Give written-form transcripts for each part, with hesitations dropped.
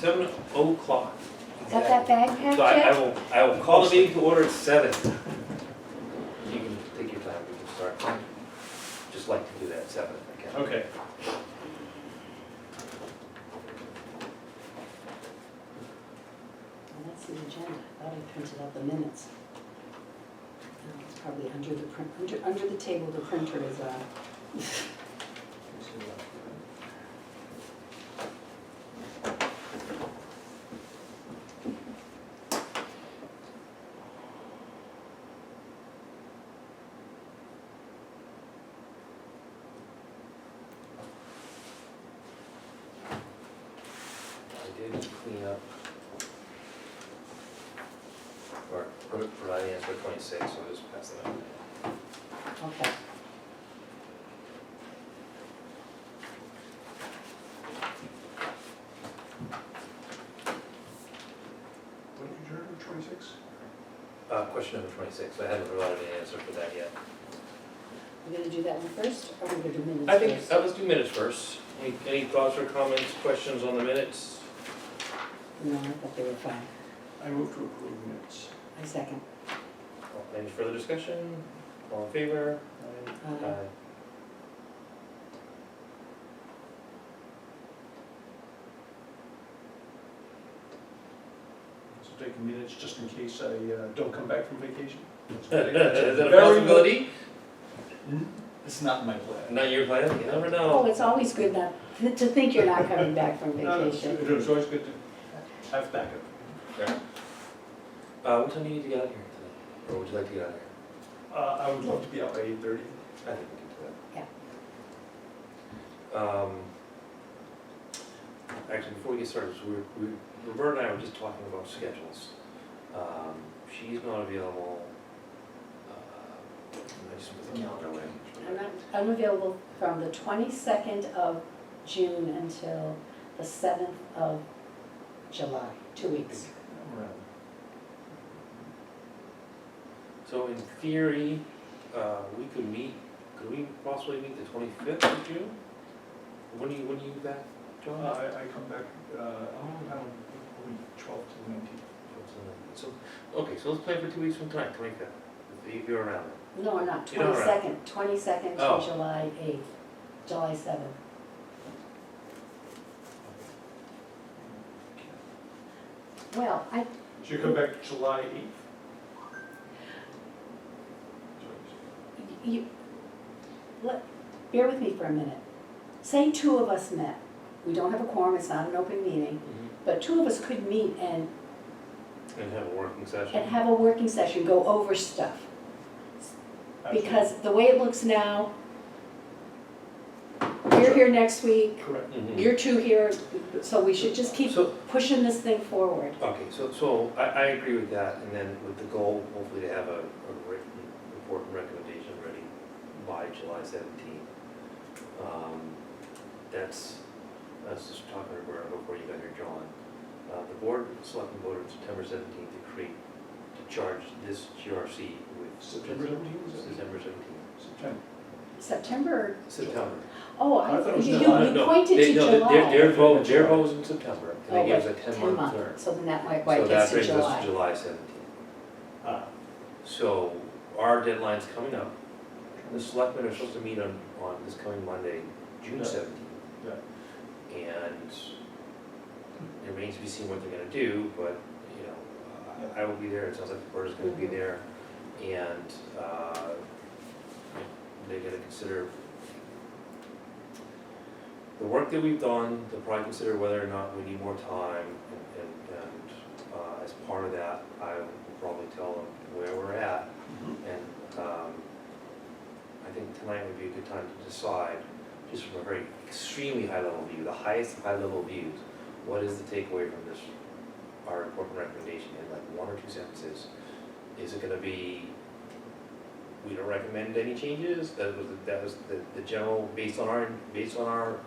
7:00. Got that bag packed So yet? I will call the meeting to order at 7. You can take your time, we can start. Just like to do that at 7 if I can. Okay. Well, that's the agenda. I thought I printed out the minutes. No, it's probably under the print, under the table the printer is, I did clean up, or provide the answer 26, so I'll just pass that on. okay. What did you adjourn, 26? Question number 26, I haven't provided an answer for that yet. We're gonna do that one first, or we're gonna do minutes I think, first? let's do minutes first. Any thoughts or comments, questions on the minutes? No, I thought they were fine. I move to approve minutes. I second. Any further discussion? All in favor? Aye. So taking minutes just in case I don't come back from vacation. Is that a possibility? It's not my plan. Not your plan? You never Oh, know. it's always good not, to think you're not coming back from No, vacation. it's always good to have backup. What time do you need to get out of here today? Or would you like to get out of here? I would love to be out by 8:30. I think we can do Yeah. that. Actually, before we get started, so Roberta and I were just talking about schedules. She's not available, I just put the calendar away. I'm available from the 22nd of June until the 7th of July, 2 weeks. I'm around. So in theory, we could we possibly meet the 25th of June? When are you back, John? I come back, around 12 to 19. So, okay, so let's plan for 2 weeks from tonight, 25th, if you're around. No, I'm not, You're not around. 22nd Oh. to July 8th, July 7th. Well, So you come back July 8th? you, bear with me for a minute. Say two of us met. We don't have a quorum, it's not an open meeting, but two of us could meet and And have a working session. have a working session, go over stuff. Because the way it looks now, you're here next week, Correct. Mhm. you're two here, so we should just keep So- pushing this thing forward. Okay, so I agree with that, and then with the goal, hopefully to have a written report and recommendation ready by July 17th. I was just talking to Roberta before you got here, John. The board of selectmen voted on September 17th to charge this GRC with. September 17th, is it? September 17th. September. September, September. oh, I thought it was you July. pointed to July. Their vote was in September, and they Oh, gave us a like 10-month term. So then that might, why So it that gets to brings us to July. July 17th. Ah, So our deadline's coming up. The selectmen are supposed to meet on this coming Monday, June Yeah. 17th. yeah. And it remains to be seen what they're gonna do, but, you know, I will be there, it sounds like the board is gonna be there. And they're gonna consider the work that we've done, they'll probably consider whether or not we need more time. And as part of that, I will probably tell them where we're at. And I think tonight would be a good time to decide, just from a very extremely high level view, the highest high level views, what is the takeaway from this, our report and recommendation in like 1 or 2 sentences? Is it gonna be, we don't recommend any changes? That was the general, based on our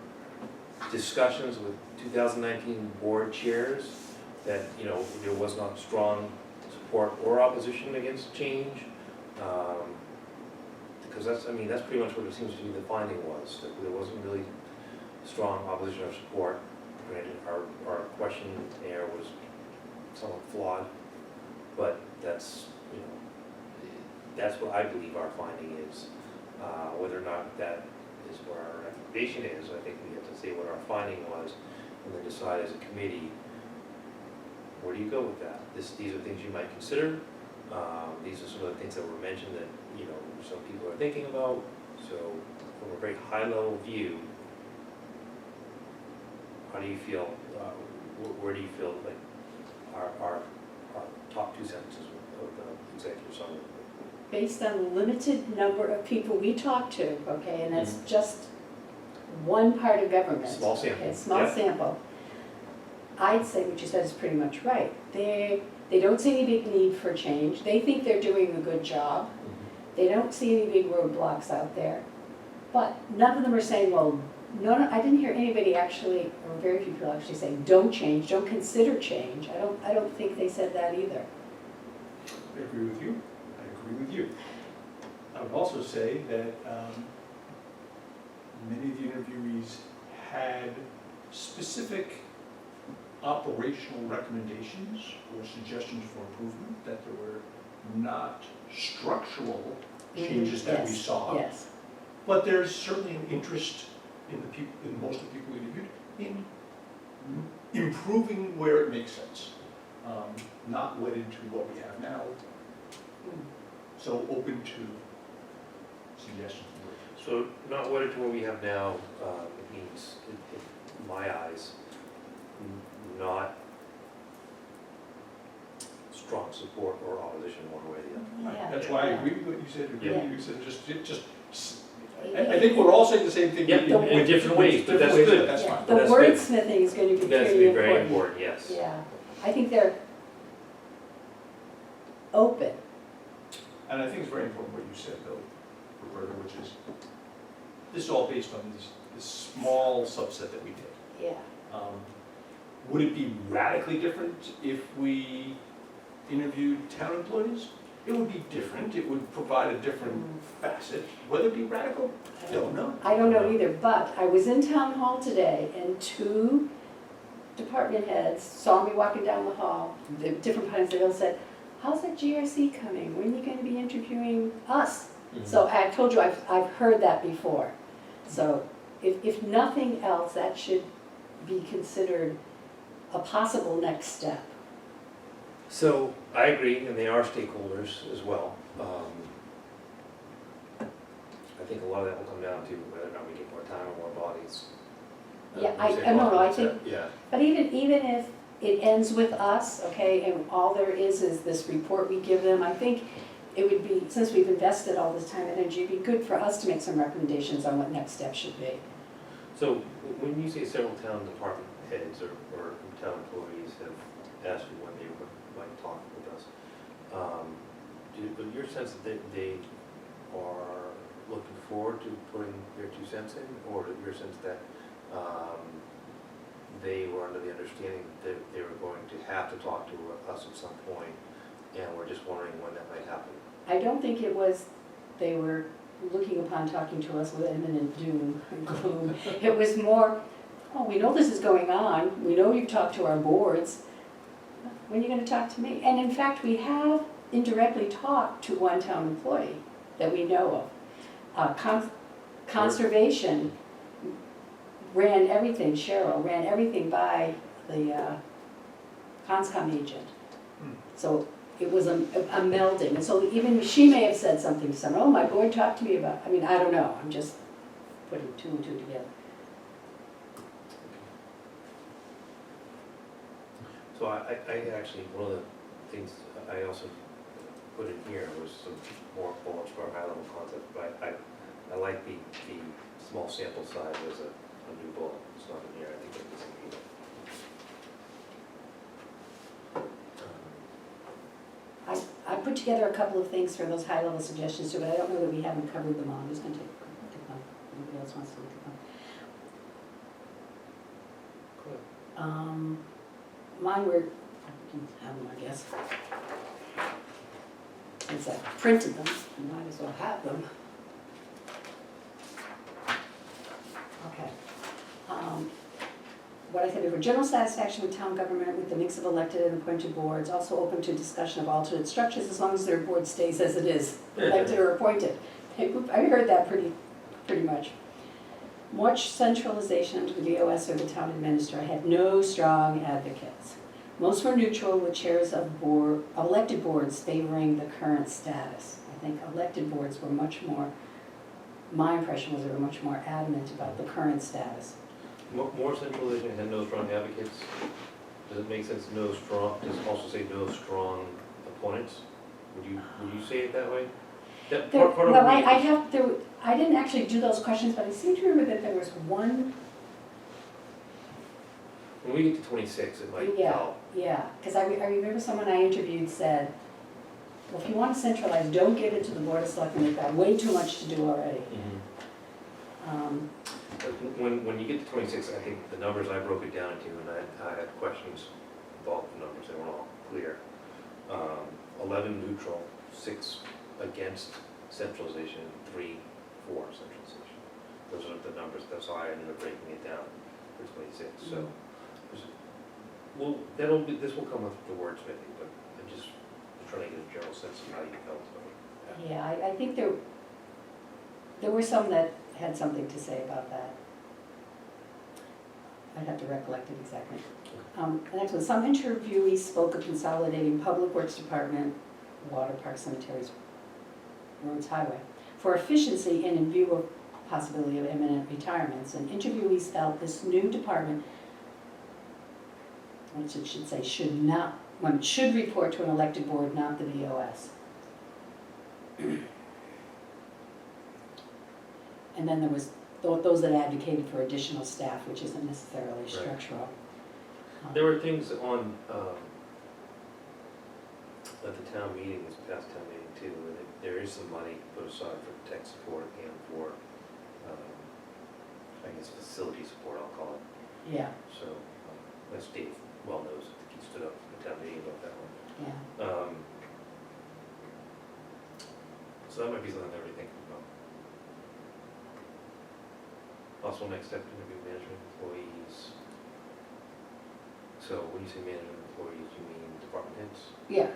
discussions with 2019 board chairs, that, you know, there was not strong support or opposition against change. Because that's pretty much what it seems to be the finding was, that there wasn't really strong opposition or support. granted, our questionnaire was somewhat flawed, but that's, you know, that's what I believe our finding is. Whether or not that is where our recommendation is, I think we have to say what our finding was, and then decide as a committee, where do you go with that? These are things you might consider. These are some of the things that were mentioned that, you know, some people are thinking about. So from a very high level view, how do you feel, where do you feel like our top two sentences of the executive summary? Based on the limited number of people we talked to, okay, and that's just one part of government. Small sample. Okay, small Yeah. sample. I'd say what you said is pretty much right. They don't see any big need for change. They think they're doing a good job. They don't see any big roadblocks out there. But none of them are saying, well, no, I didn't hear anybody actually, or very few people actually saying, don't change, don't consider change. I don't think they said that either. I agree with you. I agree with you. I would also say that many of the interviewees had specific operational recommendations or suggestions for improvement, that there were not structural changes that we Yes, saw. Yes. But there's certainly an interest in the people, in most of the people we interviewed, in improving where it makes sense, not wedded to what we have now. So open to suggestions. So not wedded to what we have now, it means, in my eyes, not strong support or opposition one way or the other. Yeah. That's why I Yeah. agree with what you said, agree Yeah. with you said, I think we're all saying the same thing. Yeah, in different ways, but that's good. That's Yeah, fine. the That's good. wordsmithing is going to be That's pretty important. very important, yes. Yeah, I think they're open. And I think it's very important what you said, though, Roberta, which is, this is all based on this small subset that we did. Yeah. Would it be radically different if we interviewed town employees? It would be different, it would provide a different facet. Whether it be radical, I don't know. I don't know either, but I was in town hall today and two department heads saw me walking down the hall, the different parts, they all said, how's that GRC coming? When are you going to be interviewing us? So I told you, I've heard that before. So if nothing else, that should be considered a possible next step. So I agree, and they are stakeholders as well. I think a lot of that will come down to whether or not we get more time or more bodies. Yeah, When you say no, I bodies, think, yeah. but even if it ends with us, okay, and all there is this report we give them, I think it would be, since we've invested all this time and energy, it'd be good for us to make some recommendations on what next steps should be. So when you say several town department heads or town employees have asked you when they might talk with us, but your sense that they are looking forward to putting their 2 cents in, or your sense that they were under the understanding that they were going to have to talk to us at some point, and we're just wondering when that might happen? I don't think it was, they were looking upon talking to us with imminent doom and gloom. It was more, oh, we know this is going on, we know you've talked to our boards, when are you gonna talk to me? And in fact, we have indirectly talked to one town employee that we know of. Conservation ran everything, Cheryl ran everything by the Conscom agent. So it was a melding, and so even she may have said something to someone, oh, my board talked to me about, I mean, I don't know, I'm just putting 2 and 2 together. So I actually, one of the things I also put in here was some more bullets for a high level concept, but I like the small sample size as a new bullet. It's not in here, I think it is in here. I put together a couple of things for those high level suggestions too, but I don't know that we haven't covered them all, I'm just gonna take one, anybody else wants to look at them. Mine were, I can have them, I guess. Since I printed them, you might as well have them. Okay. what I said before, general satisfaction with town government with the mix of elected and appointed boards, also open to discussion of alternate structures as long as their board stays as it is, elected or appointed. I heard that pretty much. Much centralization under the BOS or the town administrator had no strong advocates. Most were neutral, with chairs of elected boards favoring the current status. I think elected boards were much more, my impression was they were much more adamant about the current status. More centralization and no strong advocates? Does it make sense, does it also say no strong opponents? Would you say it that way? That part of Well, me- I didn't actually do those questions, but I seem to remember that there was one, When we get to 26, it might Yeah. tell. yeah, because I remember someone I interviewed said, well, if you want to centralize, don't give it to the Board of Selectmen, they've got way too much to do already. But when you get to 26, I think the numbers I broke it down to, and I had questions about the numbers, they weren't all clear. 11 neutral, 6 against centralization, 3 for centralization. Those are the numbers, that's how I ended up breaking it down for 26. So, well, this will come with the wordsmithing, but I'm just trying to get a general sense of how you felt about it. Yeah, I think there were some that had something to say about that. I'd have to recollect it exactly. The next one, some interviewees spoke of consolidating Public Works Department, water, park, cemeteries, roads, highway, for efficiency and in view of possibility of imminent retirements. And interviewees felt this new department, which it should say, should report to an elected board, not the BOS. And then there was those that advocated for additional staff, which isn't necessarily structural. There were things on, at the town meeting, this past town meeting too, and there is some money put aside for tech support and for, I guess, facility support, I'll call it. Yeah, So, as Dave well knows, I think he stood up at the town meeting about that one. yeah. So that might be something that we're thinking about. Also, next step, interview management employees. So when you say management employees, you mean department heads? Yeah.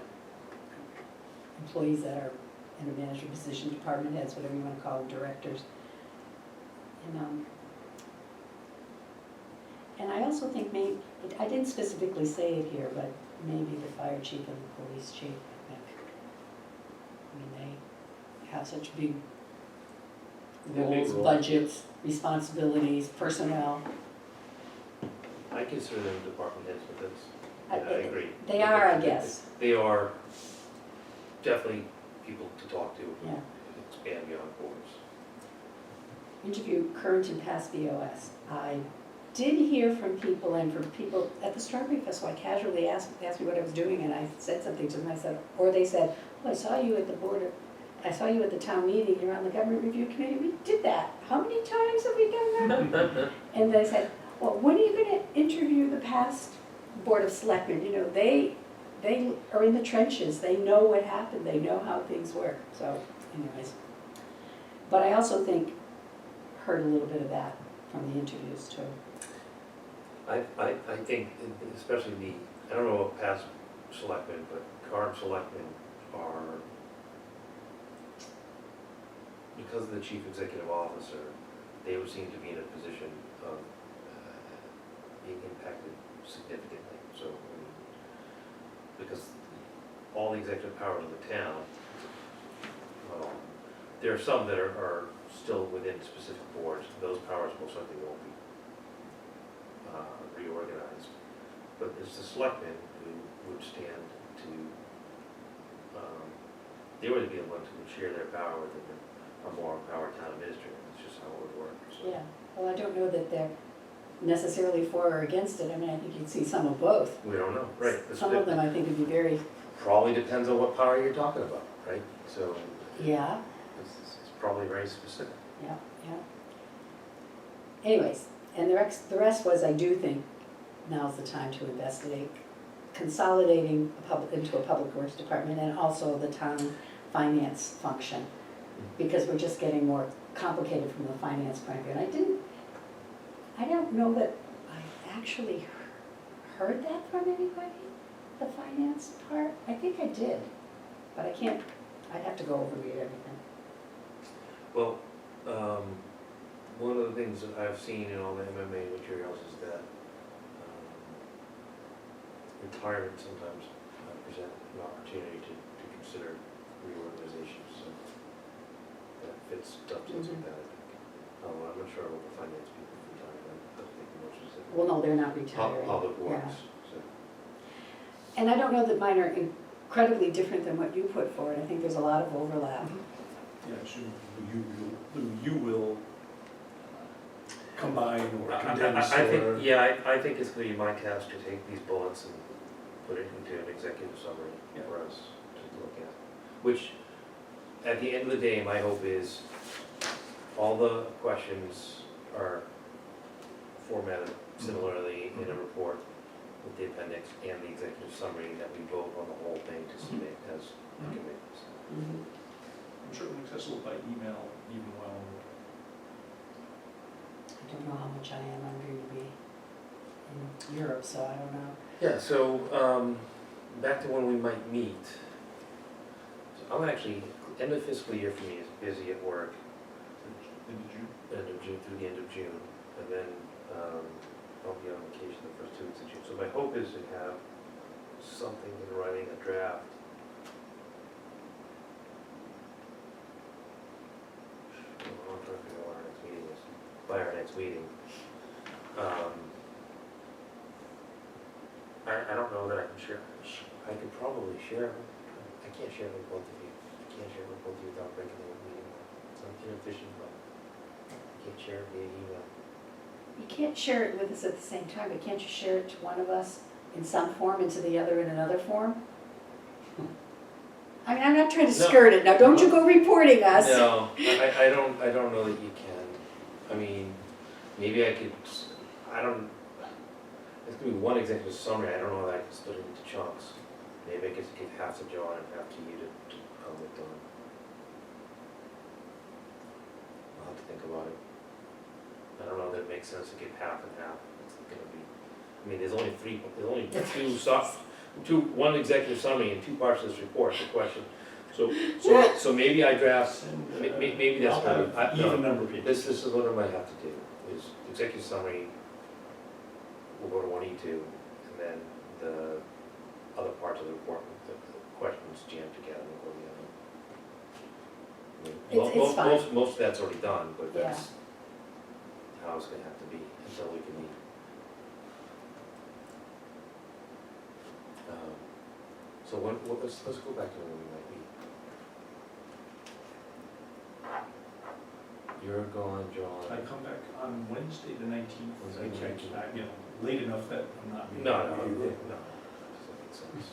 Employees that are in a management position, department heads, whatever you want to call them, directors. And I also think maybe, I didn't specifically say it here, but maybe the fire chief and the police chief, I think. I mean, they have such big Yeah, big roles, role. budgets, responsibilities, personnel. I consider them department heads, but that's, I agree. They are, I guess. They are definitely people to talk to, Yeah. expand beyond boards. Interview current and past BOS. I did hear from people, and from people at the Strawberry Festival, I casually asked me what I was doing, and I said something to them. I said, or they said, "Oh, I saw you at the town meeting, you're on the government review committee." We did that. How many times have we done that? And they said, well, when are you gonna interview the past Board of Selectmen? You know, they are in the trenches, they know what happened, they know how things work, so anyways. But I also think, heard a little bit of that from the interviews too. I think, especially I don't know about past selectmen, but current selectmen are, because of the chief executive officer, they would seem to be in a position of being impacted significantly. So, because all the executive powers of the town, well, there are some that are still within specific boards. Those powers most likely won't be reorganized. But it's the selectmen who would stand to, they would be the ones who would share their power with a more empowered town administrator. That's just how it would work. So. Yeah, well, I don't know that they're necessarily for or against it. I mean, I think you'd see some of both. We don't know, right? Some of them I think would be very, Probably depends on what power you're talking about, right? So yeah, it's probably very specific. yeah. Anyways, and the rest was, I do think now's the time to investigate consolidating into a public works department and also the town finance function, because we're just getting more complicated from the finance point of view. And I don't know that I actually heard that from anybody, the finance part. I think I did, but I can't, I'd have to go over read everything. Well, one of the things that I've seen in all the MMA materials is that retirement sometimes present an opportunity to consider reorganization, so that fits Topsfield's with that, I think. I'm not sure about the finance people retiring, I'm thinking more specific. Well, no, they're not retiring. Public Yeah. works, so. And I don't know that mine are incredibly different than what you put forward. I think there's a lot of overlap. Yeah, so you will combine or condense I or. think, yeah, I think it's gonna be my task to take these bullets and put it into an executive summary Yeah. for us to look at. Which, at the end of the day, my hope is all the questions are formatted similarly in a report with the appendix and the executive summary, that we vote on the whole thing to submit as a committee. Mhm. I'm certainly accessible by email, even while. I don't know how much I am. I'm going to be in Europe, so I don't know. Yeah, so, back to when we might meet. So I'm actually, end of fiscal year for me is busy at work, Did you? end of June through the end of June, and then, I'll be on vacation the first 2 weeks of June. So my hope is to have something in writing, a draft. I'm trying to figure out what our next meeting is, by our next meeting. I don't know that I can share, I could probably share, I can't share with both of you. I can't share with both of you without breaking the meeting. It's inefficient, but I can't share it via email. You can't share it with us at the same time, but can't you share it to one of us in some form and to the other in another form? I mean, I'm not trying to No. skirt it. Now, don't you go reporting us. No, I don't know that you can. I mean, maybe I could, I don't, it's gonna be one executive summary, I don't know that I can split it into chunks. Maybe I could give half to John and half to you to comment on. I'll have to think about it. I don't know that it makes sense to give half and half, it's gonna be, I mean, there's only one executive summary and 2 parts of this report, the question. So maybe I draft, maybe that's I'll what have even number of pages. this is what I might have to do, is executive summary, we'll go to 1E2, and then the other parts of the report, the questions jammed together, and we'll go the other. It's fine. Most of that's already done, but Yeah. that's how it's gonna have to be until we can meet. So let's go back to when we might meet. You're gone, John. I come back on Wednesday the 19th. Wednesday the 19th. You know, late enough that I'm not. No, doesn't make sense.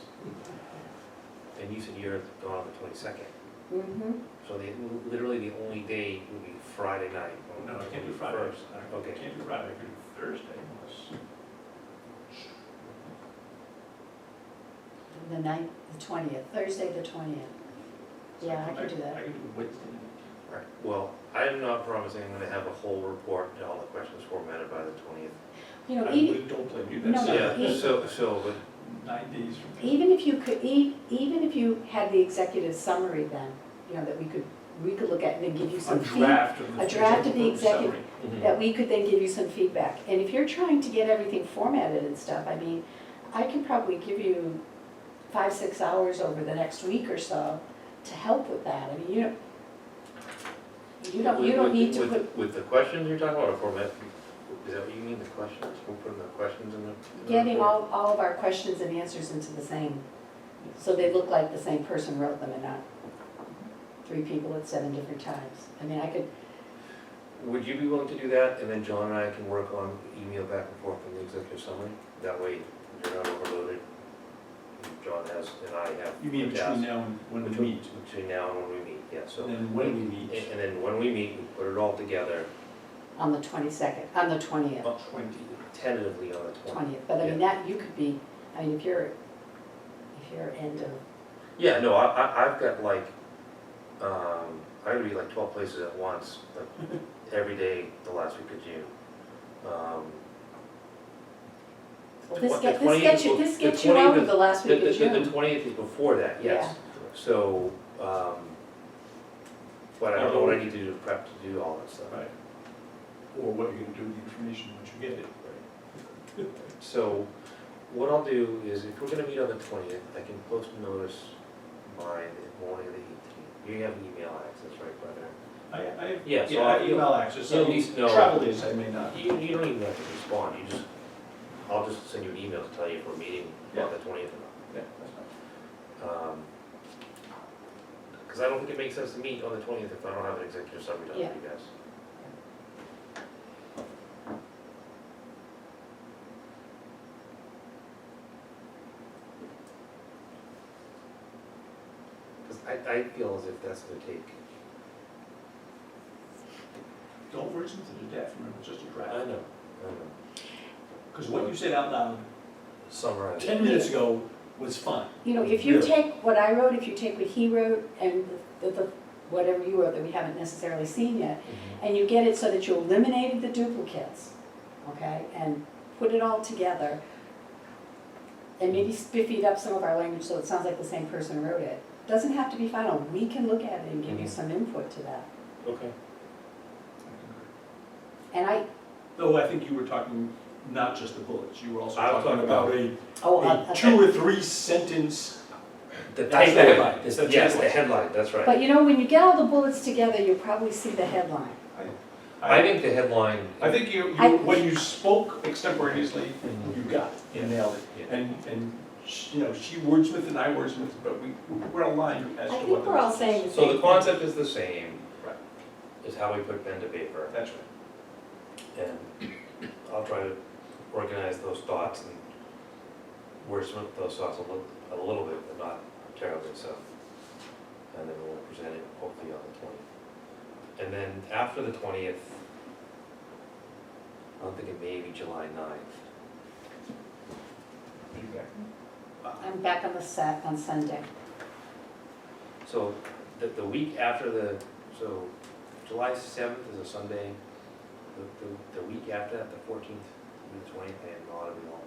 And you said you're gone on the 22nd, Mm-hmm. so literally the only day would be Friday night. No, I can't do Friday. First. I Okay. can't do Friday, I can do Thursday unless. The 9th, the 20th, Thursday, the 20th. Yeah, I can do that. I can do Wednesday. Right, well, I'm not promising I'm gonna have a whole report and all the questions formatted by the 20th. You know, I even, really don't blame you, No, that's no. Yeah, so, but 9 days from. even if you could, even if you had the executive summary then, you know, that we could look at and then give you A some draft of the. a draft of the executive- summary. that we could then give you some feedback. And if you're trying to get everything formatted and stuff, I mean, I can probably give you 5-6 hours over the next week or so to help with that. I mean, you don't need to put, With the questions you're talking about, or format, is that what you mean, the questions? We're putting the questions in the. getting report? all of our questions and answers into the same, so they look like the same person wrote them and not 3 people at 7 different times. I mean, I could, Would you be willing to do that, and then John and I can work on email back and forth in the executive summary? That way, you're not overloaded. John has, and I have. You mean the task. between now and when we meet? Between now and when we meet, yeah, so. And then when we meet, And then when we meet, we put it all together, on the 22nd, on the 20th, 20. tentatively on the 20th. but I mean, that, you could be, I mean, if you're end of, Yeah, no, I've got like, I'm gonna be like 12 places at once, like every day the last week of June. Well, this The get, this 20th gets you, the this gets you 20th out of is- the last week of The June. 20th is before that, yes. So, but I don't know what I need to do to prep to do all that stuff. Right. Or what you're gonna do with the information once you get it. So, what I'll do is, if we're gonna meet on the 20th, I can post a notice by the morning of the 18th. You have email access, right, brother? Yeah, so I have I'll- email access, you'll so at least know- travel days I may not. You don't even have to respond, you just, I'll just send you an email to tell you if we're meeting on the 20th or not. Yeah, that's fine. Because I don't think it makes sense to meet on the 20th if I don't have an executive summary done for you guys. Because I feel as if that's gonna take, Don't wordsmith it to death, remember, it's just a I draft. know, Because what you said out loud summarize. 10 minutes ago was fine. You know, if you Really. take what I wrote, if you take what he wrote, and whatever you wrote that we haven't necessarily seen yet, Mhm. and you get it so that you eliminated the duplicates, okay, and put it all together, and maybe spiffy it up some of our language so it sounds like the same person wrote it. Doesn't have to be final, we can look at it and give you Mhm. some input to that. Okay. And Though I think you were talking not just the bullets, you were also I was talking talking about about- a 2 or 3 sentence. The That's the takeaway. headline. Yes, That's the the takeaway. headline, that's right. but you know, when you get all the bullets together, you'll probably see the headline. I think the headline. I think when you spoke extemporaneously, you got it, you nailed it. Yeah. And, you know, she wordsmithed and I wordsmithed, but we're aligned as I to think what the we're all message saying is. the So same the thing. concept is the same, Right, is how we put pen to paper. that's right. And I'll try to organize those thoughts and wordsmith those thoughts a little bit, but not terribly so. And then we'll present it hopefully on the 20th. And then after the 20th, I'm thinking maybe July 9th. Are you back? I'm back on the set on Sunday. So the week after so July 7th is a Sunday. The week after that, the 14th and the 20th, I am not available.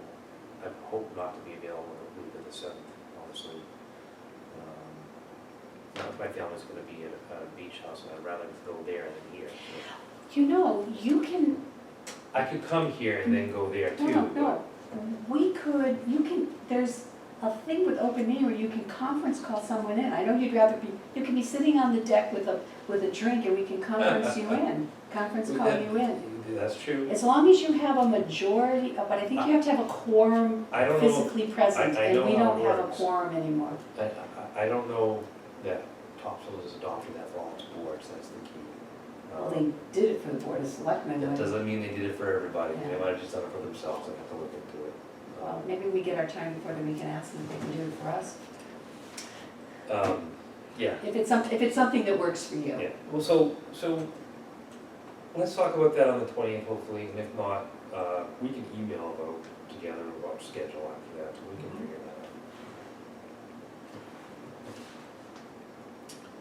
I hope not to be available the week of the 7th, honestly. My family's gonna be at a beach house, and I'd rather go there than here. So You know, you can, I could come here and then go there too. no, we could, you can, there's a thing with open meeting where you can conference call someone in. I know you'd rather be, you can be sitting on the deck with a drink and we can conference you in, conference call you in. That's true. As long as you have a majority, but I think you have to have a quorum I don't know, physically present, I and know we how don't it have a works. quorum anymore. I don't know that Topsfield has adopted that for all its boards, that's the key. Well, they did it for the Board of Selectmen. That when- doesn't mean they did it for everybody, they Yeah. might have just done it for themselves, I have to look into it. Well, maybe we get our time before then we can ask them if they can do it for us. Yeah, If it's something that works for you. yeah, well, so, let's talk about that on the 20th, hopefully, and if not, we can email about together about schedule after that, so we can figure that out.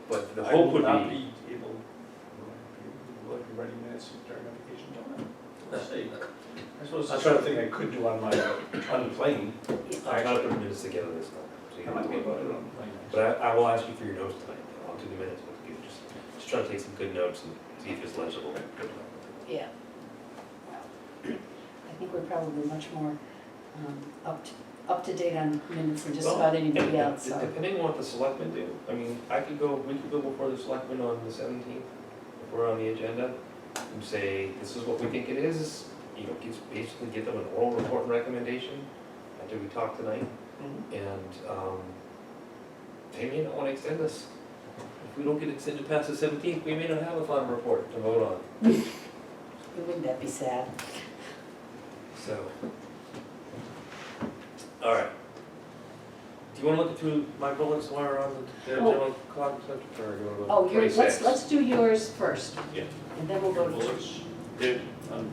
But the hope would I will not be, be able, will I be writing minutes during my vacation? Don't know. Let's see. I suppose that's the thing I could do on the plane. I'll try to put minutes together this time, so you I don't might have be to able worry to do about it it. on the plane. But I will ask you for your notes tonight, I'll do the minutes with you, just try to take some good notes and see if it's legible. Yeah. I think we're probably much more up to date on minutes than just Well, about anybody and else, so. Depending on what the selectmen do, I mean, we could go before the selectmen on the 17th, if we're on the agenda, and say, this is what we think it is, you know, basically give them an oral report and recommendation after we talk tonight, and they may not want to extend this. If we don't get extended past the 17th, we may not have a final report to vote on, Wouldn't that be sad? so. All right. Do you want to look through my bullets while we're on the general concept, or do you want to go Oh, to yours, 26? let's do yours first. Yeah. And then we'll go to, Bullets. Dude,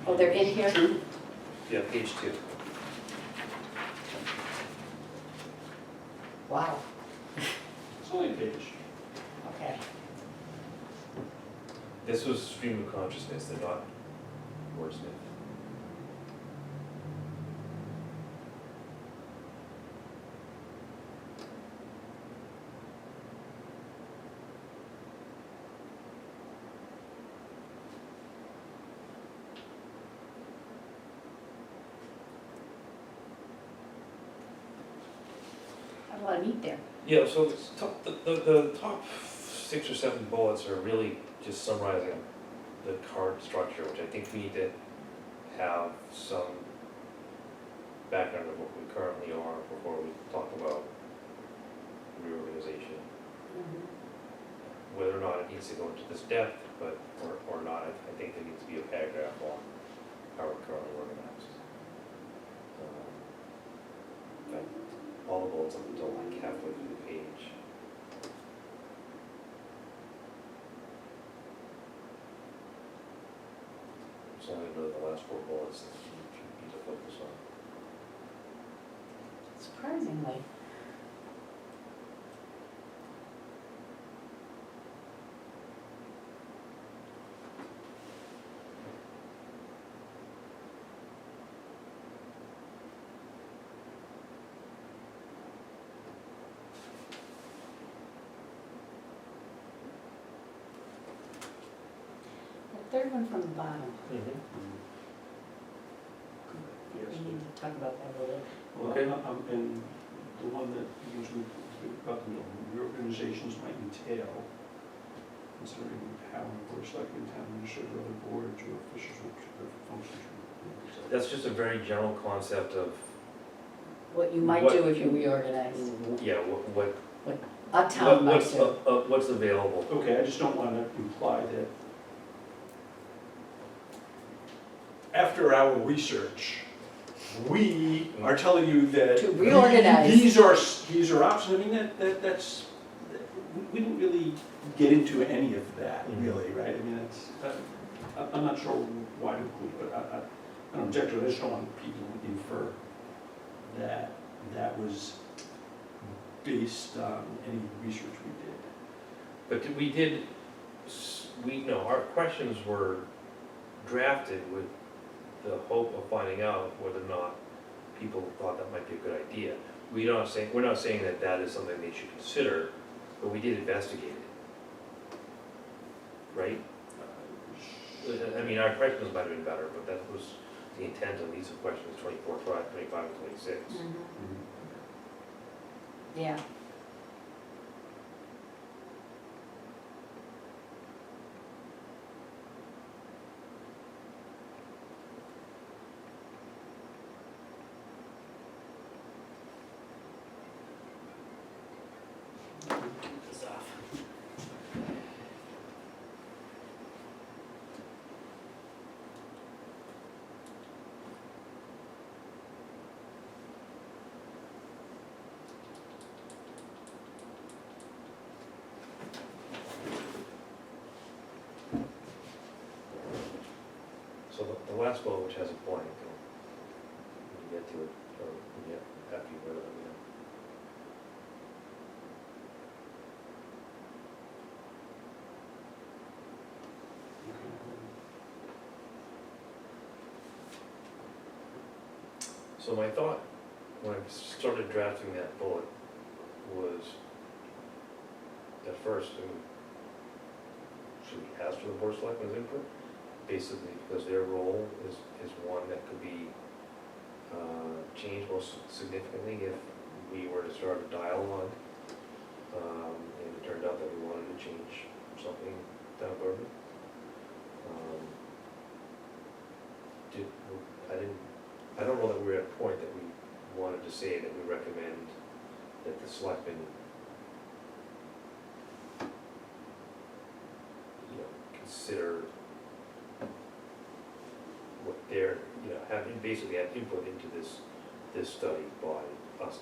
oh, they're in here? Two. yeah, page 2. Wow, It's only a page. okay. This was stream of consciousness, and not wordsmith. Not a lot of meat there. Yeah, so the top 6 or 7 bullets are really just summarizing the current structure, which I think we need to have some background of what we currently are before we talk about reorganization. Whether or not it needs to go into this depth, but, or not, I think there needs to be a paragraph on how we're currently organized. In fact, all the bullets up until like halfway through the page. So I'm gonna go to the last 4 bullets that you need to focus on. Surprisingly. The third one from the bottom, Yes. we need to talk about that a little. Well, Okay. and the one that begins with, about the reorganizations might entail considering how board of selectmen, town administrator, other boards or officials will function. That's just a very general concept of, What you might What- do if you reorganize, yeah, what, a town might what's, do. what's available. Okay, I just don't want to imply that after our research, we are telling you that To reorganize. these are options. I mean, that's, we didn't really get into any of that, Mhm. really, right? I mean, I'm not sure why to include, but I don't object to it. I just don't want people to infer that that was based on any research we did. But we did, our questions were drafted with the hope of finding out whether or not people thought that might be a good idea. We're not saying that that is something they should consider, but we did investigate it. Right? I mean, our questions might have been better, but that was the intent of these questions, 24, 25, and 26. Mhm. Yeah. Keep this off. So the last bullet, which has a blank, when you get to it, or when you, after you've read it, So my thought, when I started drafting that bullet, was, at first, should we ask for the board of selectmen's input? Basically, because their role is one that could be changed most significantly if we were to start a dialogue, and it turned out that we wanted to change something down Bourbon. I don't know that we're at a point that we wanted to say that we recommend that the selectmen, consider what they're, having basically have input into this study by us.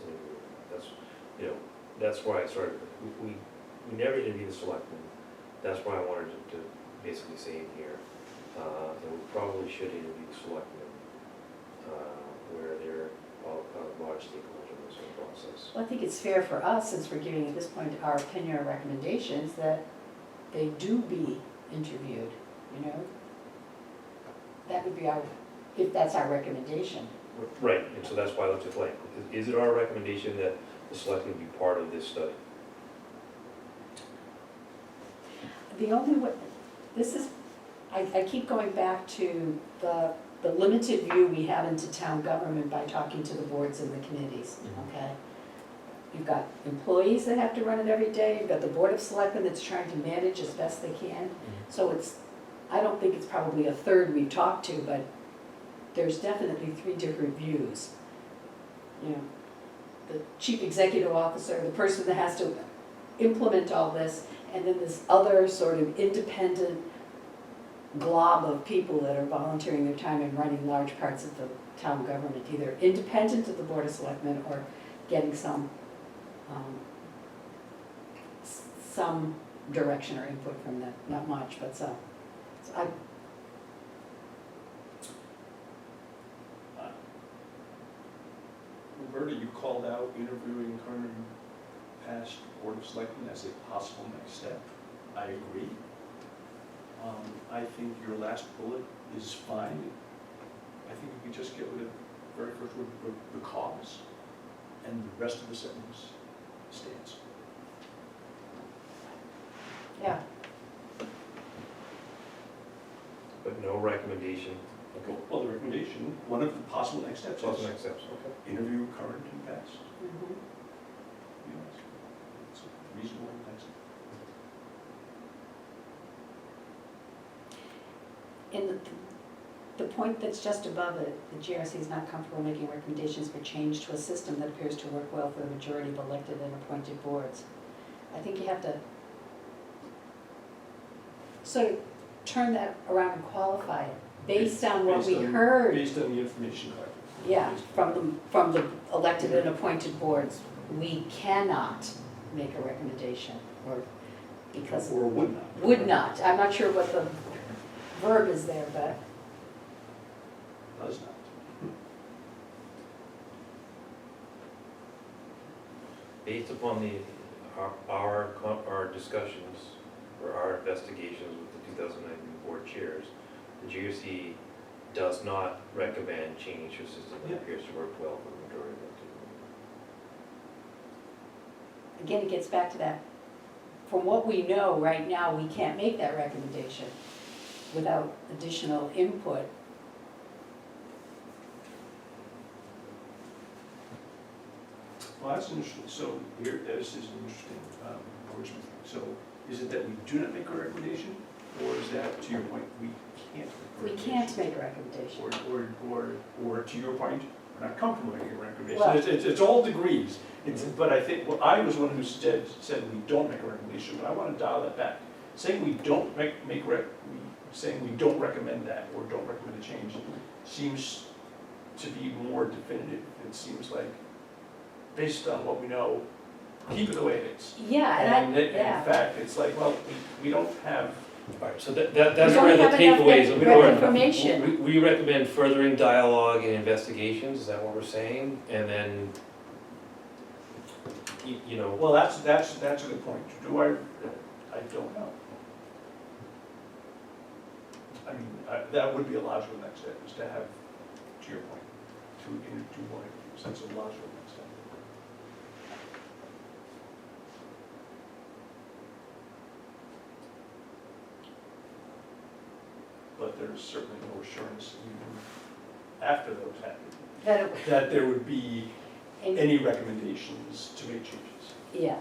That's why I started, we never interviewed the selectmen. That's why I wanted to basically say in here, that we probably should interview the selectmen, where they're a large stakeholder in this whole process. Well, I think it's fair for us, since we're giving at this point our opinion or recommendations, that they do be interviewed, That would be if that's our recommendation. Right, and so that's why I looked at blank. Is it our recommendation that the selectmen be part of this study? The only way, I keep going back to the limited view we have into town government by talking to the boards and the committees, Mhm. okay? you've got employees that have to run it every day, you've got the Board of Selectmen that's trying to manage as best they can. So it's, I don't think it's probably a third we've talked to, but there's definitely three different views. You know, the chief executive officer, the person that has to implement all this, and then this other sort of independent glob of people that are volunteering their time and running large parts of the town government, either independent of the Board of Selectmen or getting some direction or input from them, not much, but some. So I, Roberta, you called out interviewing current and past Board of Selectmen as a possible next step. I agree. I think your last bullet is fine. I think if we just get rid of the very first word, because, and the rest of the sentence stands. yeah, But no recommendation, okay, Well, the recommendation, one of the possible next steps what's is the next steps, okay? interview current and past. mhm. You know, it's a reasonable next step. And the point that's just above it, the GRC is not comfortable making recommendations for change to a system that appears to work well for the majority of elected and appointed boards. I think you have to sort of turn that around and qualify it, based on what we heard. Based on the information collected. Yeah, Based from the elected and appointed boards, we cannot make a recommendation, or because, Or would not. would not, I'm not sure what the verb is there, but, Does not. Based upon our discussions, or our investigations with the 2019 board chairs, the GRC does not recommend change to a system that Yeah. appears to work well for the majority of elected. again, it gets back to that. From what we know right now, we can't make that recommendation without additional input. Well, that's interesting. So here, this is an interesting wordsmithing. So is it that we do not make a recommendation, or is that, to your point, we can't make a We recommendation? can't make a recommendation. Or to your point, we're not comfortable making a recommendation. Well- It's all degrees. But I think, well, I was one who said we don't make a recommendation, but I want to dial that back. Saying we don't saying we don't recommend that or don't recommend a change seems to be more definitive. It seems like, based on what we know, keep it the way it is. Yeah, And and in fact, it's like, well, we don't have, All right, so that's don't where the have enough takeaways. information. We recommend furthering dialogue and investigations, is that what we're saying? And then, you know, well, that's a good point. Do I don't know. I mean, that would be a logical next step, is to have, to your point, to do more interviews. That's a logical next step. But there's certainly no assurance, even after those happen, that there would be and- any recommendations to make changes, yeah,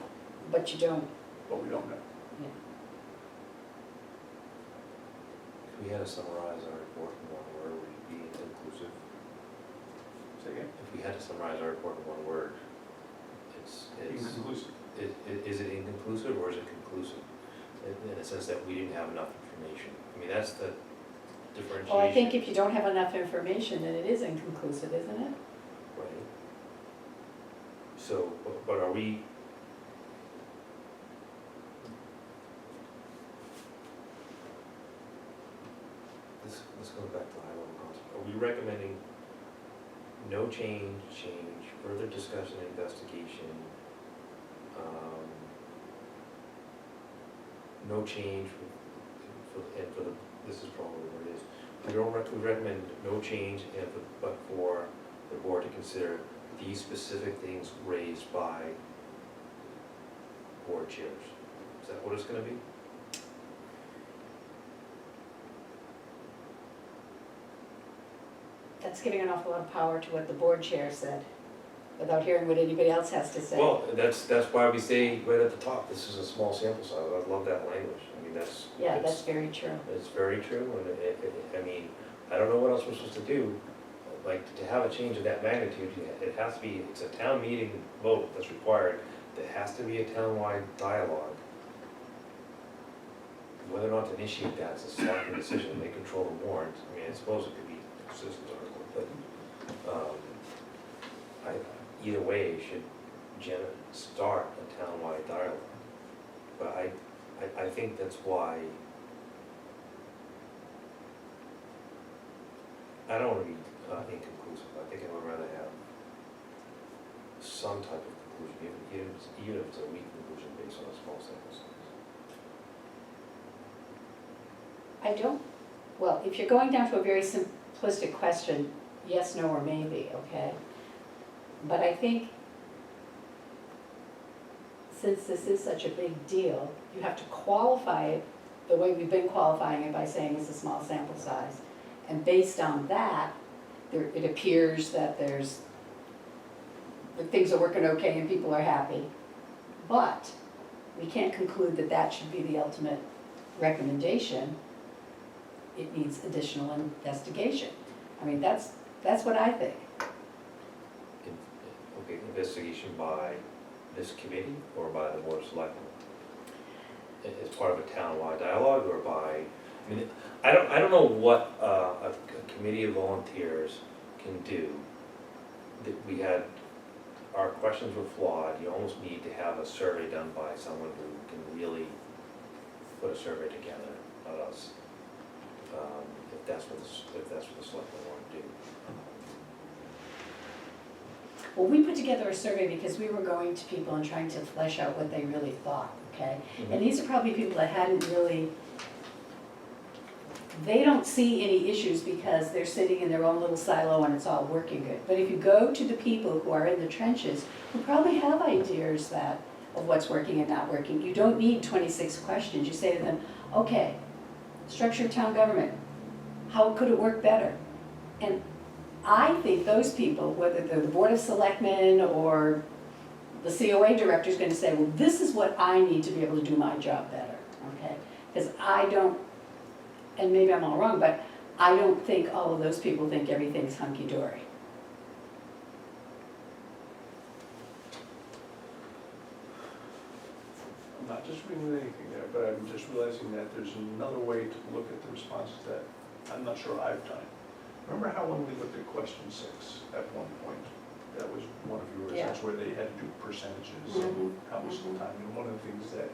but you don't, but we don't know. if we had to summarize our report in one word, would it be inconclusive? Say again? If we had to summarize our report in one word, it's, Inconclusive. is it inconclusive or is it conclusive? In the sense that we didn't have enough information. I mean, that's the differentiation. well, I think if you don't have enough information, then it is inconclusive, isn't it? Right. So, but are we? This goes back to high level concept. Are we recommending no change, further discussion, investigation, no change for the, this is probably what it is. We recommend no change but for the board to consider these specific things raised by board chairs. Is that what it's gonna be? That's giving an awful lot of power to what the board chair said. without hearing what anybody else has to say. Well, that's why we say right at the top, this is a small sample size. I love that language. I mean, Yeah, it's- that's very true. It's very true, and I mean, I don't know what else we're supposed to do. Like, to have a change of that magnitude, it has to be, it's a town meeting vote that's required. There has to be a townwide dialogue. Whether or not to initiate that is a selectman decision, they control the warrant. I mean, I suppose it could be a citizens article, but, either way, you should start a townwide dialogue. But I think that's why, I don't want to be inconclusive. I think I would rather have some type of conclusion, even if it's a weak conclusion based on a small sample size. I don't, well, if you're going down to a very simplistic question, yes, no, or maybe, okay? But I think since this is such a big deal, you have to qualify it the way we've been qualifying it by saying it's a small sample size. And based on that, it appears that that things are working okay and people are happy. But we can't conclude that that should be the ultimate recommendation. It needs additional investigation. I mean, that's what I think. Okay, investigation by this committee or by the board of selectmen? As part of a townwide dialogue or by, I mean, I don't know what a committee of volunteers can do. That we had, our questions were flawed, you almost need to have a survey done by someone who can really put a survey together, not us. If that's what the selectmen want to do. Well, we put together a survey because we were going to people and trying to flesh out what they really thought, okay? And these are probably people that hadn't really, they don't see any issues because they're sitting in their own little silo and it's all working good. But if you go to the people who are in the trenches, who probably have ideas of what's working and not working, you don't need 26 questions. You say to them, okay, structure of town government, how could it work better? And I think those people, whether they're the Board of Selectmen or the COA director, is going to say, well, this is what I need to be able to do my job better, okay? Because I don't, and maybe I'm all wrong, but I don't think all of those people think everything's hunky-dory. I'm not disagreeing with anything there, but I'm just realizing that there's another way to look at the responses that I'm not sure I've done. Remember how when we looked at question 6 at one point, that was one of yours, Yeah. that's where they had to do percentages Mhm, and how much of mhm. the time. And one of the things that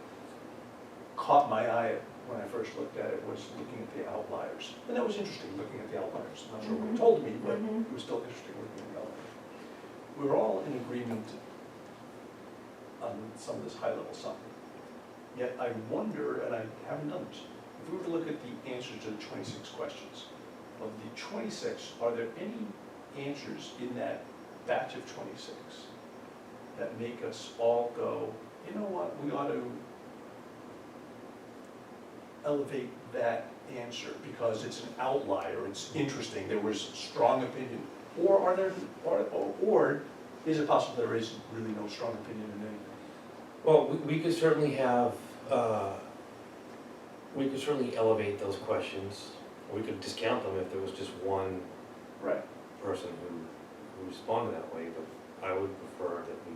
caught my eye when I first looked at it was looking at the outliers. And that was interesting, looking at the outliers. I'm not sure what it told me, but Mhm. it was still interesting looking at the outliers. We were all in agreement on some of this high-level stuff. Yet I wonder, and I haven't done this, if we were to look at the answers to the 26 questions, of the 26, are there any answers in that batch of 26 that make us all go, you know what, we ought to elevate that answer because it's an outlier, it's interesting, there was strong opinion? Or are there, or is it possible there is really no strong opinion in anything? Well, we could certainly have, we could certainly elevate those questions. We could discount them if there was just one Right. person who responded that way, but I would prefer that we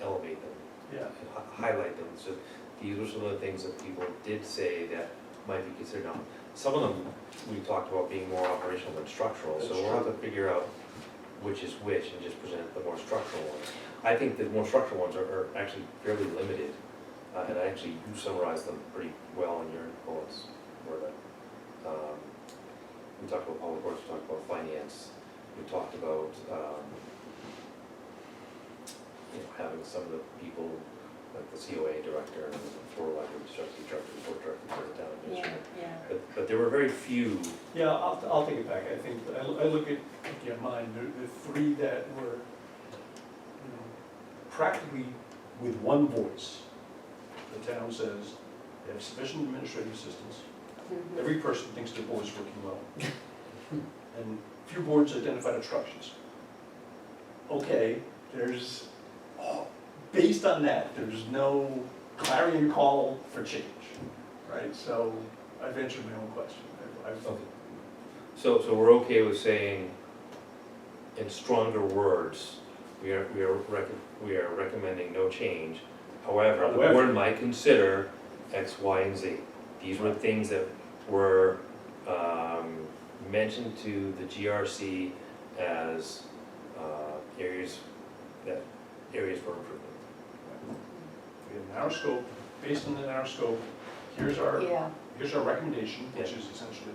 elevate them Yeah. and highlight them. So these were some of the things that people did say that might be considered. Now, some of them we talked about being more operational than structural, so That's we'll have true. to figure out which is which and just present the more structural ones. I think the more structural ones are actually fairly limited, and actually you summarized them pretty well in your bullets. Where we talked about public works, we talked about finance, we talked about having some of the people, like the COA director and the floor library trustee, board director for the town administrator. But there were very few. Yeah, I'll take it back. I think, I look at, again, mine, the 3 that were, practically with one voice. The town says they have sufficient administrative assistance. Mhm. Every person thinks their board is working well. And few boards identified obstructions. okay, there's, based on that, there's no clarion call for change, right? So I've answered my own question. Okay. So we're okay with saying, in stronger words, we are recommending no change. However, the However. board might consider X, Y, and Z. These were things that were mentioned to the GRC as areas for improvement. We have a narrow scope, based on the narrow scope, here's our recommendation, which is essentially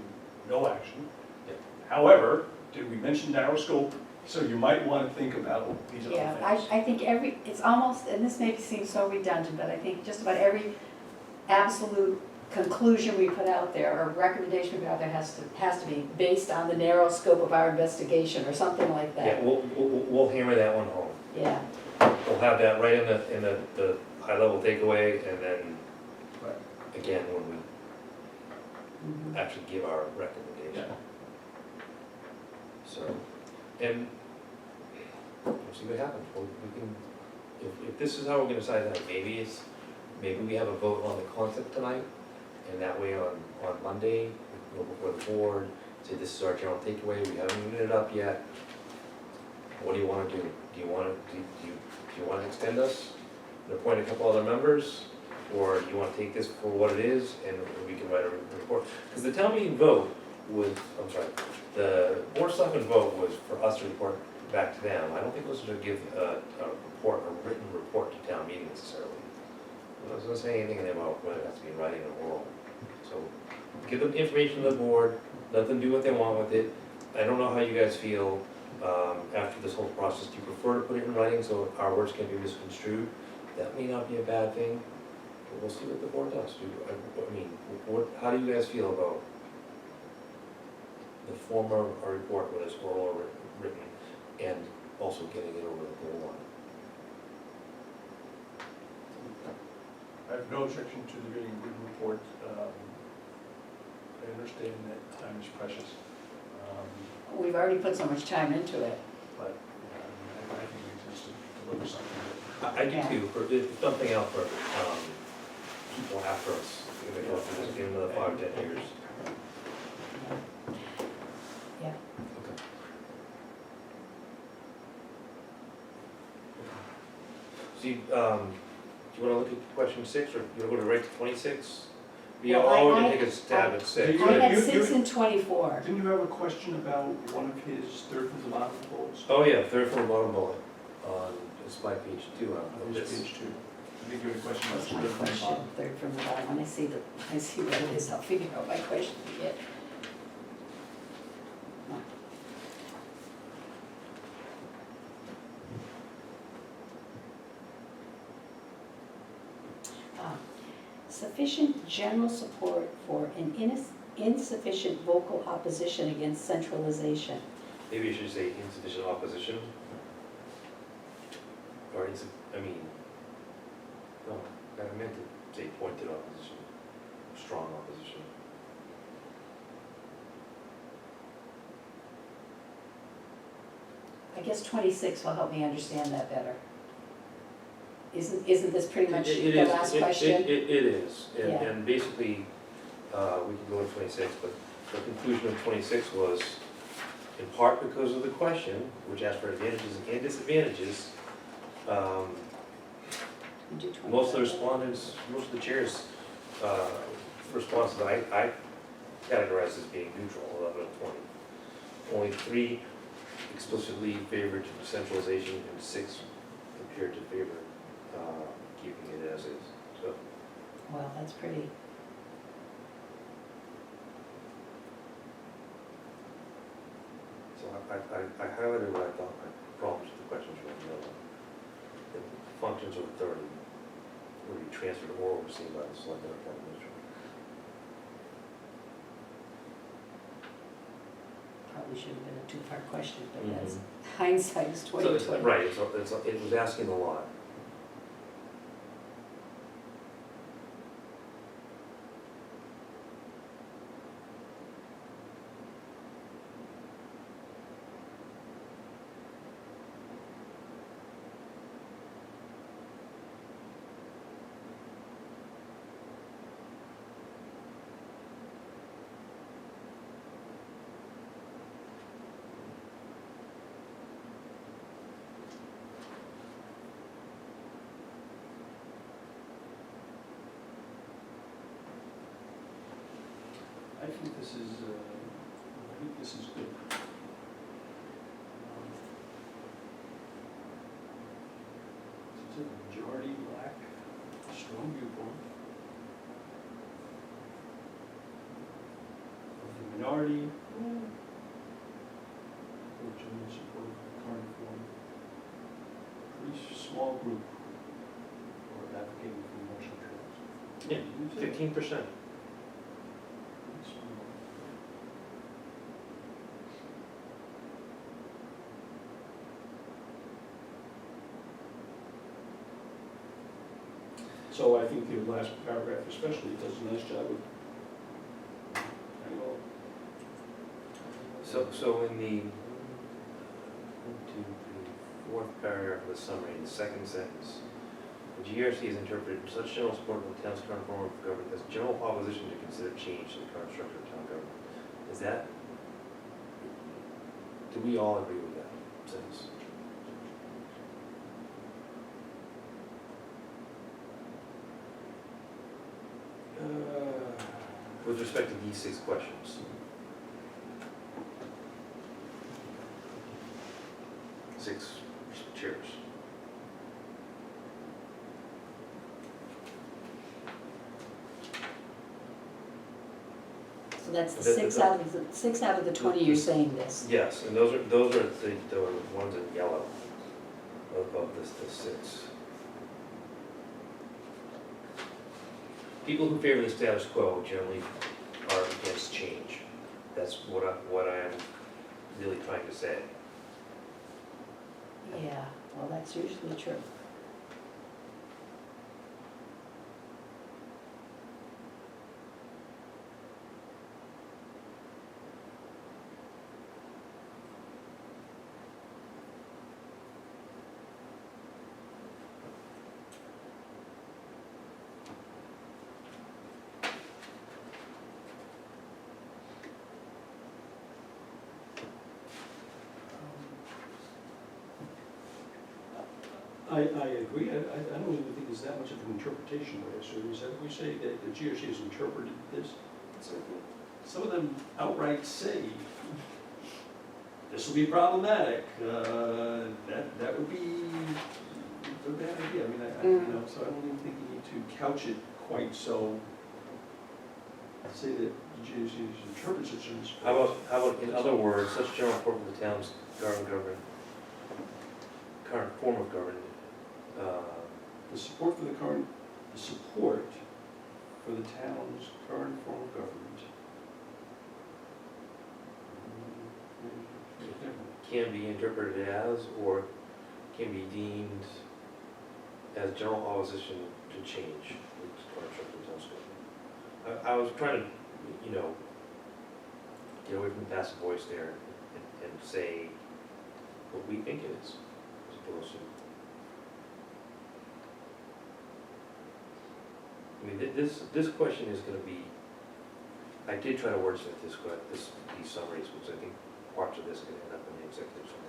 no action. Yeah. However, did we mention narrow scope? So you might want to think about these other Yeah, things. I think it's almost, and this may seem so redundant, but I think just about every absolute conclusion we put out there, or recommendation we put out there has to be based on the narrow scope of our investigation, or something like Yeah, that. we'll hammer that one home. Yeah, We'll have that right in the high level takeaway, and then Right. again, when we mhm. actually give our recommendation. Yeah. So, and we'll see what happens. We can, if this is how we're gonna decide that, maybe we have a vote on the concept tonight, and that way on Monday, we go before the board, say this is our general takeaway, we haven't even it up yet. What do you wanna do? Do you wanna extend us and appoint a couple other members? Or do you wanna take this for what it is and we can write a report? Because the town meeting vote was, the board of selectmen vote was for us to report back to them. I don't think it was to give a written report to town meeting necessarily. It doesn't say anything in there about whether it has to be in writing or oral. So give them information to the board, let them do what they want with it. I don't know how you guys feel after this whole process. Do you prefer to put it in writing so our words can be misconstrued? That may not be a bad thing, but we'll see what the board does. How do you guys feel about the form of our report, whether it's oral or written, and also getting it over the goal line? I have no objection to the getting a good report. I understand that time is precious, We've already put so much time into it. but I think we just deliver something I do too, for, if nothing else, for people after us, if they go through this again another 5-10 years. Yeah. Okay. So you, do you wanna look at question 6, or you wanna go to right to 26? We Well, all I- gonna take a stab at 6. You- I had you- 6 and 24. Didn't you have a question about one of his third from the bottom bullets? Oh yeah, third from the bottom bullet, on, it's my page 2 On of his this. page 2. I think you had a question about That's my third from the question, bottom. third from the bottom. When I see what it is, I'll figure out my question again. Sufficient general support for an insufficient vocal opposition against centralization. Maybe you should say insufficient opposition. Or no, I meant to say pointed opposition, strong opposition. I guess 26 will help me understand that better. Isn't this pretty much It the is- last it- question? It is, Yeah. and basically, we can go to 26, but the conclusion of 26 was, in part because of the question, which asked for advantages and disadvantages, You do 27. most of the respondents, most of the chairs' responses I categorized as being neutral, 11 of 20. Only 3 explicitly favored decentralization, and 6 appeared to favor keeping it as is. So, Well, that's pretty. so I highlighted what I thought my problems with the questions were. The functions of authority would be transferred or overseen by the selectmen or town administrator. Probably should have been a 2-part question, but Mhm. that's hindsight is So it's, 20/20. right, it was asking a lot. think this is, good. Is it majority black, strong viewpoint? Of the minority, or general support of the current form. Pretty small group or advocating for motion trails. Yeah, 15%. Pretty small. So I think the last paragraph especially does a nice job of, So in the fourth paragraph of the summary, the second sentence, the GRC is interpreted such general support of the town's current form of government as general opposition to consider change to the current structure of town government. Is that, do we all agree with that sentence? With respect to these 6 questions. Six chairs. So that's the That- six that- out of the, 20 you're saying this. Yes, and those are the ones in yellow of the 6. People who favor the status quo generally are against change. That's what I'm really trying to say. Yeah, well, that's usually true. I agree. I don't even think there's that much of an interpretation there. So we say that the GRC has interpreted this. Some of them outright say, this will be problematic. That would be a bad idea. I mean, so I don't even think you need to couch it quite so. Say that the GRC interprets it as. How about, in other words, such general support for the town's current form of government, The support for the town's current form of government. can be interpreted as, or can be deemed as general opposition to change. I was trying to, get away from the passive voice there and say what we think it is, as opposed to. I mean, this question is gonna be, I did try to wordsmith these summaries, because I think parts of this could end up in the executive summary.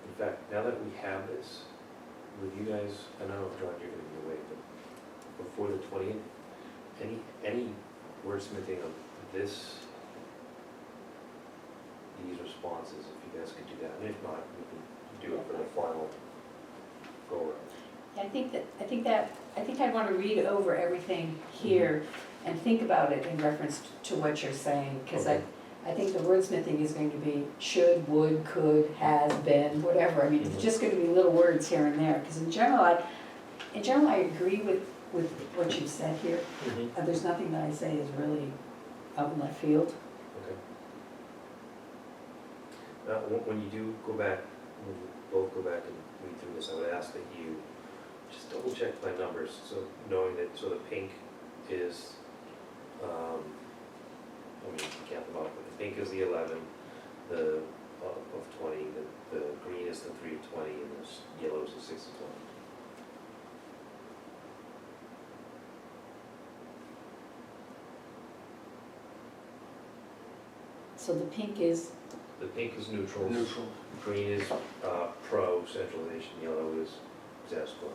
In fact, now that we have this, with you guys, I don't know if John, you're gonna be away, but before the 20th, any wordsmithing of these responses, if you guys could do that, and if not, we can do it for the final go around. I think I'd want to read over everything here and think about it in reference to what you're saying, because Okay. I think the wordsmithing is going to be should, would, could, has, been, whatever. I mean, it's just going to be little words here and there, because in general, I agree with what you've said here. There's nothing that I say is really out in left field. Okay. Now, when you do go back, when you both go back and read through this, I would ask that you just double check my numbers, so knowing that, so the pink is, I mean, you count them up, but the pink is the 11, the, of 20, the green is the 3 of 20, and the yellow is the 6 of 20. So the pink is, The pink is neutrals. Neutral. Green is pro centralization, yellow is status quo.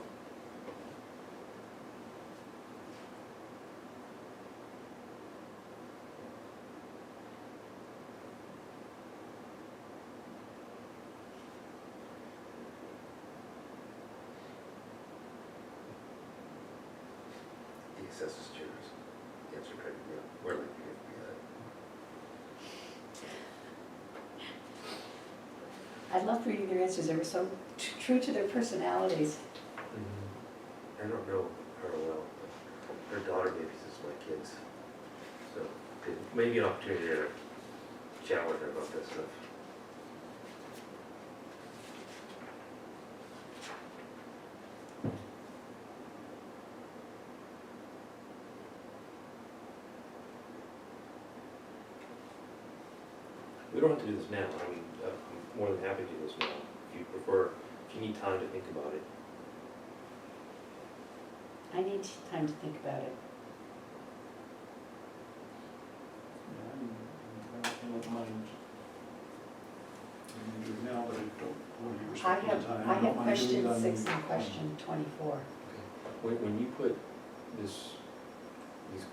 The assessors chairs, answer criteria, where like you get I loved reading their answers, they were so true to their personalities. I don't know her well, but her daughter babysits my kids. So it may be an opportunity to chat with her about this stuff. We don't have to do this now. I mean, I'm more than happy to do this now. If you prefer, if you need time to think about it. I need time to think about it. Yeah, I don't mind. I can do it now, but I don't want to be I restricted have, time. I don't have mind doing it question on- 6 and question 24. When you put these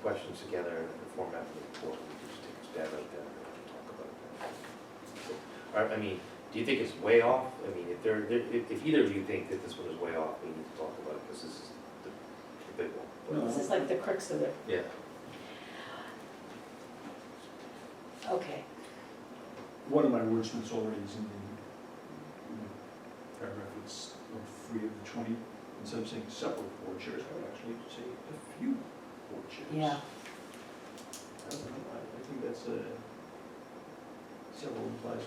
questions together in the format of the report, we just take a stab at that and talk about that. So, I mean, do you think it's way off? I mean, if either of you think that this one is way off, we need to talk about it, because this is the big one. No. This is like the crux of it. Yeah. Okay, One of my wordsmiths already is in the paragraph, it's of 3 of the 20, instead of saying several board chairs, I would actually say a few board chairs. yeah. I don't know, I think that's several implies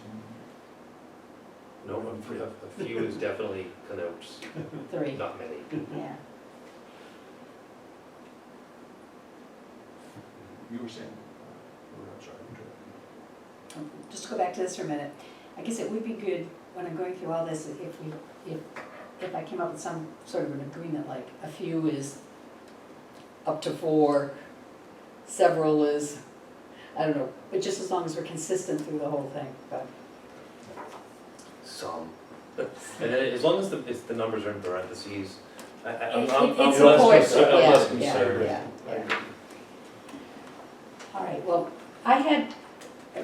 No, a few is definitely connotes 3, not many. yeah. you were saying, I'm sorry, I interrupted Just to go back to this for a minute. I guess it would be good, when I'm going through all this, if I came up with some sort of an agreement, like a few is up to 4, several is, I don't know, but just as long as we're consistent through the whole thing, but. Some. And then as long as the numbers are in parentheses, I'm It less supports it, concerned. I'm yeah, less yeah, concerned. yeah. All right, well, I had,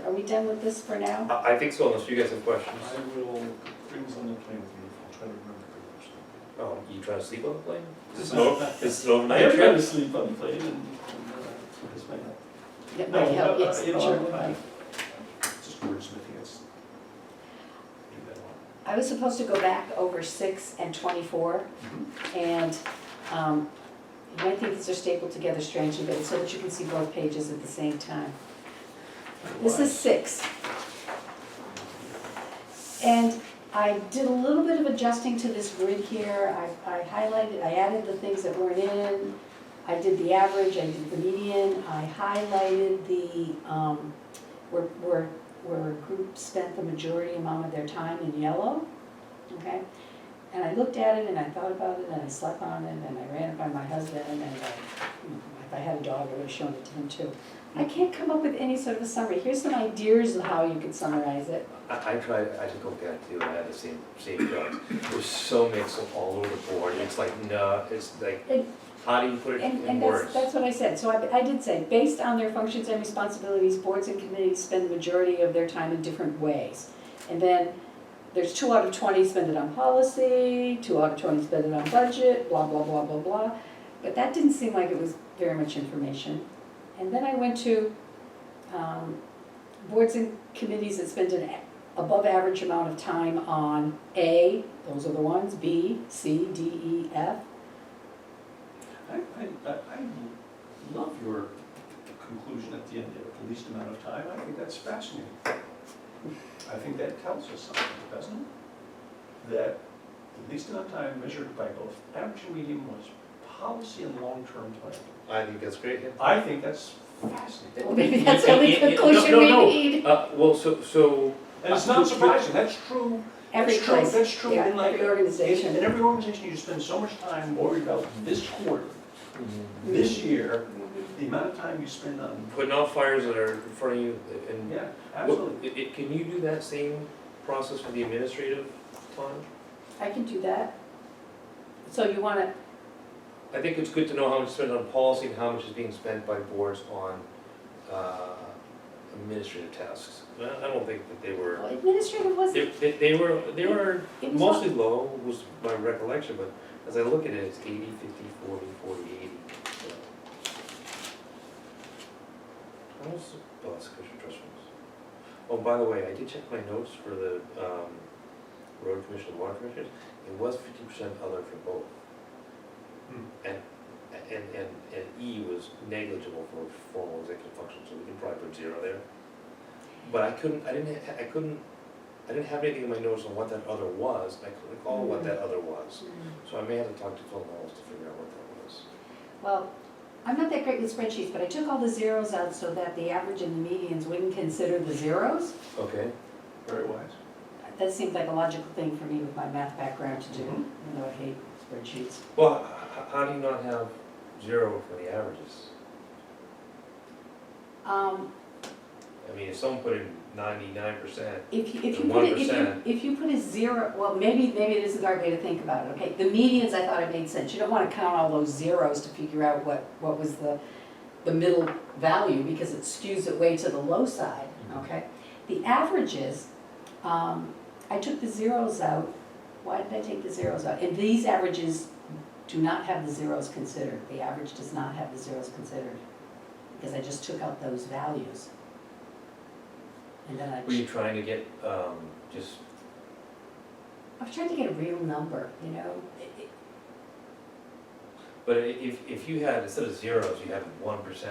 are we done with this for now? I think so, unless you guys have questions. I will bring this on the plane with me, I'll try to remember the first Oh, you trying to sleep on the plane? Is No. this an overnight I am trying to trip? sleep on the plane and this might help. That No, might help, yes, you know, sure I'm would fine. might. Just wordsmithing, it's, do that one. I was supposed to go back over 6 and 24, and you might think these are stapled together strangely, but it's so that you can see both pages at the same time. This is 6. And I did a little bit of adjusting to this grid here. I highlighted, I added the things that weren't in. I did the average, I did the median. I highlighted the, where a group spent the majority amount of their time in yellow, okay? And I looked at it and I thought about it and I slept on it and I ran it by my husband and if I had a dog, I would have shown it to him too. I can't come up with any sort of a summary. Here's some ideas of how you could summarize it. I tried, I took a look at it too, and I had the same feelings. There's so mixed all over the board, it's like, no, it's like, And- how do you put it in And words? that's what I said. So I did say, based on their functions and responsibilities, boards and committees spend the majority of their time in different ways. And then there's 2 out of 20 spend it on policy, 2 out of 20 spend it on budget, blah, blah, blah, blah, blah. But that didn't seem like it was very much information. And then I went to boards and committees that spend an above average amount of time on A, those are the ones, B, C, D, E, F. I love your conclusion at the end there, the least amount of time. I think that's fascinating. I think that tells us something, doesn't it? That the least amount of time measured by both average and median was policy and long-term planning. I think that's great, yeah. I think that's fascinating. Well, maybe that's the only conclusion we need. Well, so, And it's not surprising, that's true. Every That's true. place, That's true yeah, in like, every organization. in every organization, you spend so much time worried about this quarter, This year, the amount of time you spend on, Putting out fires that are in front of you and. yeah, What- absolutely. Can you do that same process for the administrative time? I can do that. So you wanna, I think it's good to know how much is spent on policy and how much is being spent by boards on administrative tasks. I don't think that they were, well, administrative wasn't, they were it was mostly low, was my recollection, but as I look at it, it's 80, 50, 40, 40, 80. So. How was the bus commission trust funds? Oh, by the way, I did check my notes for the road commission and water commissioners. It was 50% other for both. And E was negligible for formal executive function, so we can probably put 0 there. But I didn't have anything in my notes on what that other was. I couldn't recall what that other was. So I may have to talk to Phil Knowles to figure out what that was. well, I'm not that great with spreadsheets, but I took all the zeros out so that the average and the medians wouldn't consider the zeros. Okay. Very wise. That seemed like a logical thing for me with my math background to do, Mhm. even though I hate spreadsheets. Well, how do you not have 0 for the averages? I mean, if someone put in 99%, If you And put it, 1%. if you put a zero, well, maybe it isn't the right way to think about it, okay? The medians, I thought it made sense. You don't wanna count all those zeros to figure out what was the middle value, because it skews it way to the low side, okay? The averages, I took the zeros out. Why did I take the zeros out? And these averages do not have the zeros considered. The average does not have the zeros considered, because I just took out those values. And then were you trying to get just, I was trying to get a real number, you know? but if you had, instead of zeros, you had 1%,